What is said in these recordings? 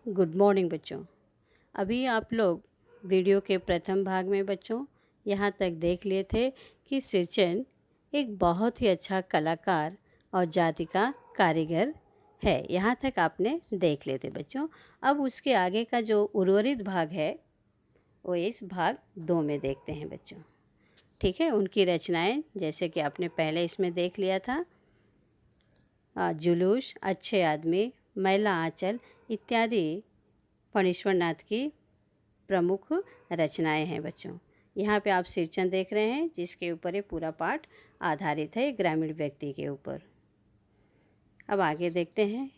Good morning बच्चों। अभी आप लोग वीडियो के प्रथम भाग में बच्चों यहाँ तक देख लिए थे कि सिरचन एक बहुत ही अच्छा कलाकार और जाति का कारीगर है। यहाँ तक आपने देख लिए थे बच्चों। अब उसके आगे का जो उर्वरित भाग है वो इस भाग 2 में देखते हैं बच्चों। ठीक है, उनकी रचनाएं जैसे कि आपने पहले इसमें देख लिया था, जुलूस, अच्छे आदमी, मैला आंचल इत्यादि फणीश्वरनाथ की प्रमुख रचनाएं हैं बच्चों। यहाँ पे आप सिरचन देख रहे हैं जिसके ऊपर ये पूरा पाठ आधारित है, ग्रामीण व्यक्ति के ऊपर। अब आगे देखते हैं।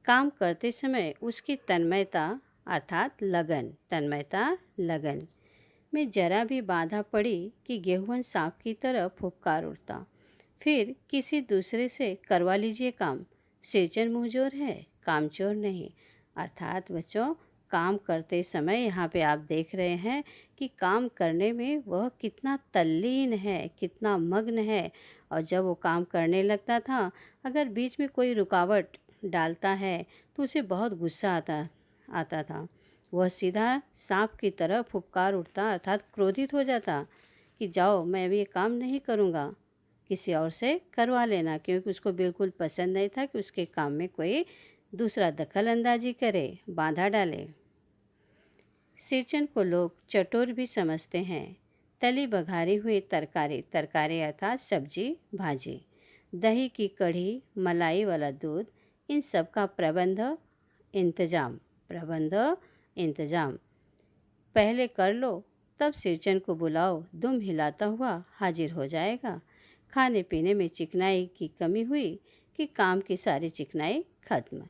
काम करते समय उसकी तन्मयता अर्थात लगन में जरा भी बाधा पड़ी कि गेहूं सांप की तरह फुफकार उठता। फिर किसी दूसरे से करवा लीजिए काम। सिरचन मुंहजोर है, कामचोर नहीं। अर्थात बच्चों, काम करते समय यहाँ पे आप देख रहे हैं कि काम करने में वह कितना तल्लीन है, कितना मग्न है। और जब वो काम करने लगता था, अगर बीच में कोई रुकावट डालता है तो उसे बहुत गुस्सा आता था। वह सीधा सांप की तरह फुफकार उठता अर्थात क्रोधित हो जाता कि जाओ, मैं अभी ये काम नहीं करूँगा, किसी और से करवा लेना। क्योंकि उसको बिल्कुल पसंद नहीं था कि उसके काम में कोई दूसरा दखल अंदाजी करे, बाधा डाले। सिरचन को लोग चटोर भी समझते हैं। तली बघारी हुई तरकारी अर्थात सब्जी भाजी, दही की कढ़ी, मलाई वाला दूध, इन सब का प्रबंध इंतजाम पहले कर लो, तब सिरचन को बुलाओ, दुम हिलाता हुआ हाजिर हो जाएगा। खाने पीने में चिकनाई की कमी हुई कि काम की सारी चिकनाई खत्म।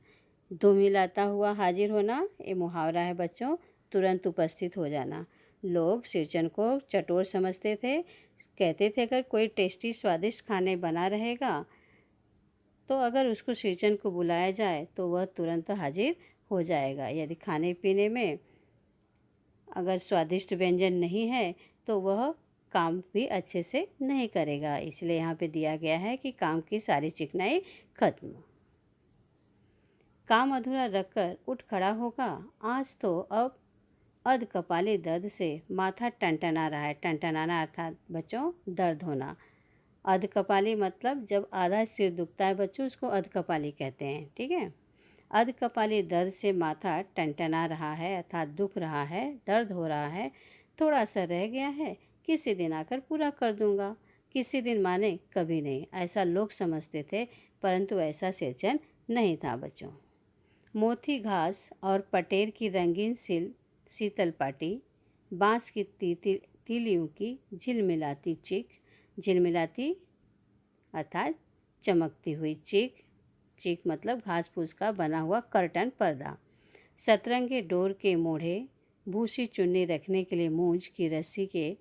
दुम हिलाता हुआ हाजिर होना ये मुहावरा है बच्चों, तुरंत उपस्थित हो जाना। लोग सिरचन को चटोर समझते थे। कहते थे अगर कोई टेस्टी स्वादिष्ट खाने बना रहेगा तो अगर उसको सिरचन को बुलाया जाए तो वह तुरंत हाजिर हो जाएगा। यदि खाने पीने में अगर स्वादिष्ट व्यंजन नहीं है तो वह काम भी अच्छे से नहीं करेगा। इसलिए यहाँ पे दिया गया है कि काम की सारी चिकनाई खत्म। काम अधूरा रखकर उठ खड़ा होगा। आज तो अब अधकपाली दर्द से माथा टनटना रहा है। टनटनाना अर्थात बच्चों दर्द होना। अधकपाली मतलब जब आधा सिर दुखता है बच्चों, उसको अधकपाली कहते हैं। ठीक है, अधकपाली दर्द से माथा टनटना रहा है अर्थात दुख रहा है, दर्द हो रहा है। थोड़ा सा रह गया है, किसी दिन आकर पूरा कर दूंगा। किसी दिन माने कभी नहीं, ऐसा लोग समझते थे, परंतु ऐसा सिरचन नहीं था बच्चों। मोथी घास और पटेर की रंगीन शीतल पाटी, बांस की तीलियों की झिलमिलाती अर्थात चमकती हुई चीक मतलब घास फूस का बना हुआ कर्टन पर्दा, सतरंगे डोर के मोढ़े, भूसी चुन्नी रखने के लिए मूंज की रस्सी के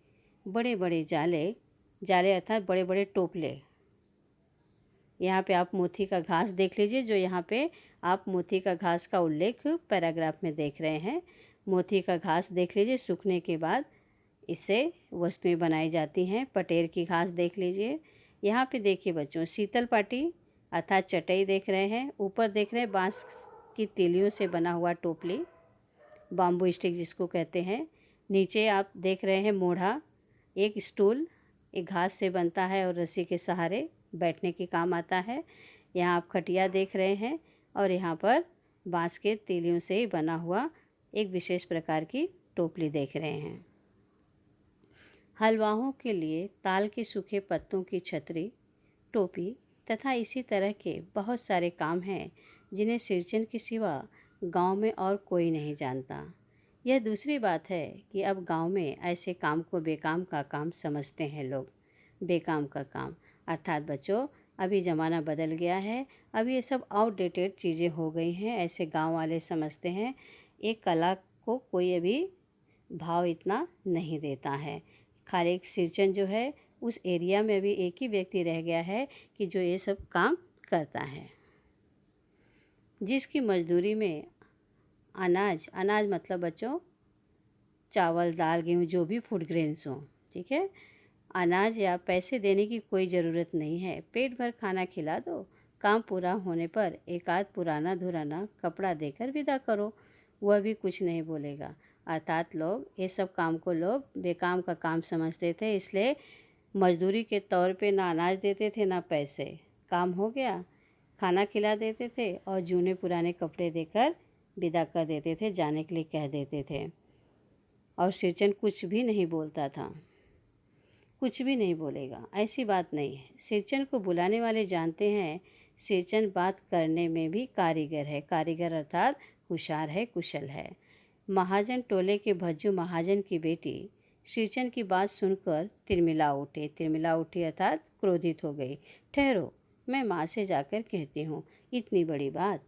बड़े बड़े जाले अर्थात बड़े बड़े टोपले। यहाँ पे आप मोती का घास देख लीजिए, जो यहाँ पे आप मोती का घास का उल्लेख पैराग्राफ में देख रहे हैं। मोती का घास देख लीजिए, सूखने के बाद इससे वस्तुएं बनाई जाती हैं। पटेर की घास देख लीजिए। यहाँ पे देखिए बच्चों, शीतल पाटी अर्थात चटाई देख रहे हैं। ऊपर देख रहे हैं बांस की तीलियों से बना हुआ टोपली, बाम्बू स्टिक जिसको कहते हैं। नीचे आप देख रहे हैं मोढ़ा, एक स्टूल, एक घास से बनता है और रस्सी के सहारे बैठने के काम आता है। यहाँ आप खटिया देख रहे हैं और यहाँ पर बांस के तीलियों से ही बना हुआ एक विशेष प्रकार की टोपली देख रहे हैं। हलवाओं के लिए ताल के सूखे पत्तों की छतरी, टोपी तथा इसी तरह के बहुत सारे काम हैं जिन्हें सिरचन के सिवा गांव में और कोई नहीं जानता। यह दूसरी बात है कि अब गांव में ऐसे काम को बेकाम का काम समझते हैं लोग। बेकाम का काम अर्थात बच्चों, अभी ज़माना बदल गया है। अभी ये सब आउटडेटेड चीज़ें हो गई हैं, ऐसे गांव वाले समझते हैं। एक कला को कोई अभी भाव इतना नहीं देता है। खाली एक सिरचन जो है उस एरिया में अभी एक ही व्यक्ति रह गया है कि जो ये सब काम करता है, जिसकी मजदूरी में अनाज मतलब बच्चों चावल दाल गेहूँ जो भी फूड ग्रेन्स हों, ठीक है, अनाज या पैसे देने की कोई ज़रूरत नहीं है। पेट भर खाना खिला दो, काम पूरा होने पर एक आध पुराना धुराना कपड़ा देकर विदा करो। वह भी कुछ नहीं बोलेगा। अर्थात लोग ये सब काम को लोग बेकाम का काम समझते थे, इसलिए मजदूरी के तौर पे ना अनाज देते थे ना पैसे। काम हो गया, खाना खिला देते थे और जूने पुराने कपड़े देकर विदा कर देते थे, जाने के लिए कह देते थे। और सिरचन कुछ भी नहीं बोलता था, कुछ भी नहीं बोलेगा, ऐसी बात नहीं है। सिरचन को बुलाने वाले जानते हैं सिरचन बात करने में भी कारीगर है। कारीगर अर्थात होशियार है, कुशल है। महाजन टोले के भज्जू महाजन की बेटी सिरचन की बात सुनकर तिरमिला उठी। तिरमिला उठी अर्थात क्रोधित हो गई। ठहरो, मैं माँ से जाकर कहती हूँ, इतनी बड़ी बात।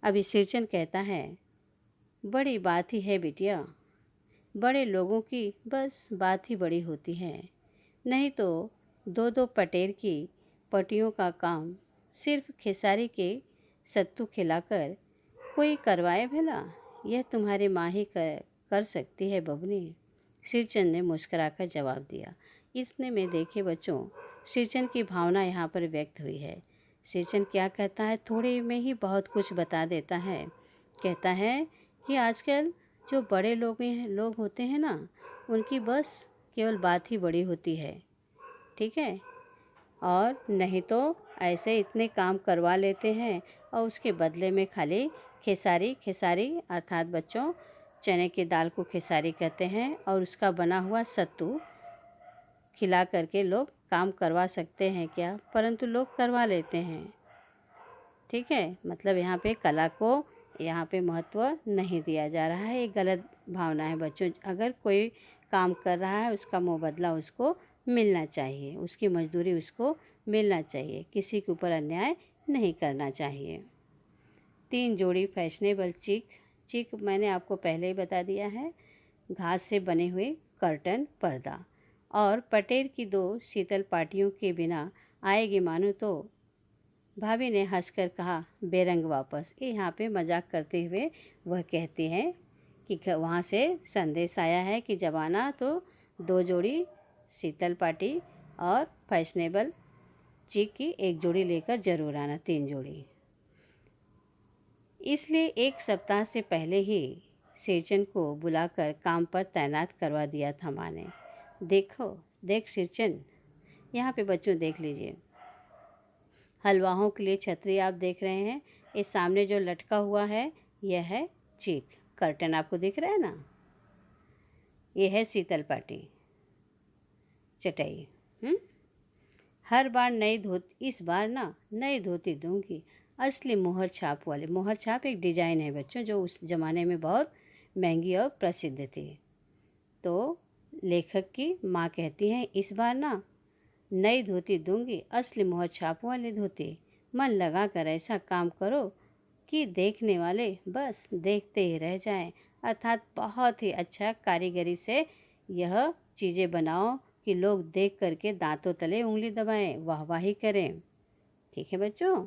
अभी सिरचन कहता है, बड़ी बात ही है बिटिया, बड़े लोगों की बस बात ही बड़ी होती है। नहीं तो दो दो पटेर की पटियों का काम सिर्फ खेसारी के सत्तू खिलाकर कोई करवाए भला? यह तुम्हारी माँ ही कर सकती है बबनी। सिरचंद ने मुस्कुराकर जवाब दिया। इतने में देखे बच्चों, सिरचंद की भावना यहाँ पर व्यक्त हुई है। सिरचंद क्या कहता है, थोड़े में ही बहुत कुछ बता देता है। कहता है कि आजकल जो बड़े लोग होते हैं ना, उनकी बस केवल बात ही बड़ी होती है, ठीक है। और नहीं तो ऐसे इतने काम करवा लेते हैं और उसके बदले में खाली खेसारी, खेसारी अर्थात बच्चों चने की दाल को खेसारी कहते हैं, और उसका बना हुआ सत्तू खिला करके लोग काम करवा सकते हैं क्या? परंतु लोग करवा लेते हैं, ठीक है। मतलब यहाँ पे कला को यहाँ पे महत्व नहीं दिया जा रहा है, ये गलत भावना है बच्चों। अगर कोई काम कर रहा है, उसका मुबदला उसको मिलना चाहिए, उसकी मजदूरी उसको मिलना चाहिए, किसी के ऊपर अन्याय नहीं करना चाहिए। 3 जोड़ी फैशनेबल चीक। चीक मैंने आपको पहले ही बता दिया है, घास से बने हुए कर्टन पर्दा। और पटेर की 2 शीतल पाटियों के बिना आएगी मानो तो। भाभी ने हंसकर कहा, बेरंग वापस। ये यहाँ पे मजाक करते हुए वह कहती हैं कि वहाँ से संदेश आया है कि जब आना तो 2 जोड़ी शीतल पाटी और फैशनेबल चीक की 1 जोड़ी लेकर जरूर आना, 3 जोड़ी। इसलिए 1 सप्ताह से पहले ही सिरचन को बुलाकर काम पर तैनात करवा दिया था माँ ने। देख सिरचन, यहाँ पे बच्चों देख लीजिए, हलवाओं के लिए छतरी आप देख रहे हैं, इस सामने जो लटका हुआ है यह है चीक। कर्टन आपको दिख रहा है ना, ये है शीतल पाटी, चटाई। हर बार नई धोती, इस बार ना नई धोती दूंगी, असली मोहर छाप वाले। मोहर छाप एक डिजाइन है बच्चों, जो उस जमाने में बहुत महंगी और प्रसिद्ध थी। तो लेखक की माँ कहती हैं, इस बार ना नई धोती दूंगी, असली मोहर छाप वाली धोती। मन लगा कर ऐसा काम करो कि देखने वाले बस देखते ही रह जाएं। अर्थात बहुत ही अच्छा कारीगरी से यह चीज़ें बनाओ कि लोग देख करके दांतों तले उंगली दबाएं, वाहवाही करें, ठीक है बच्चों।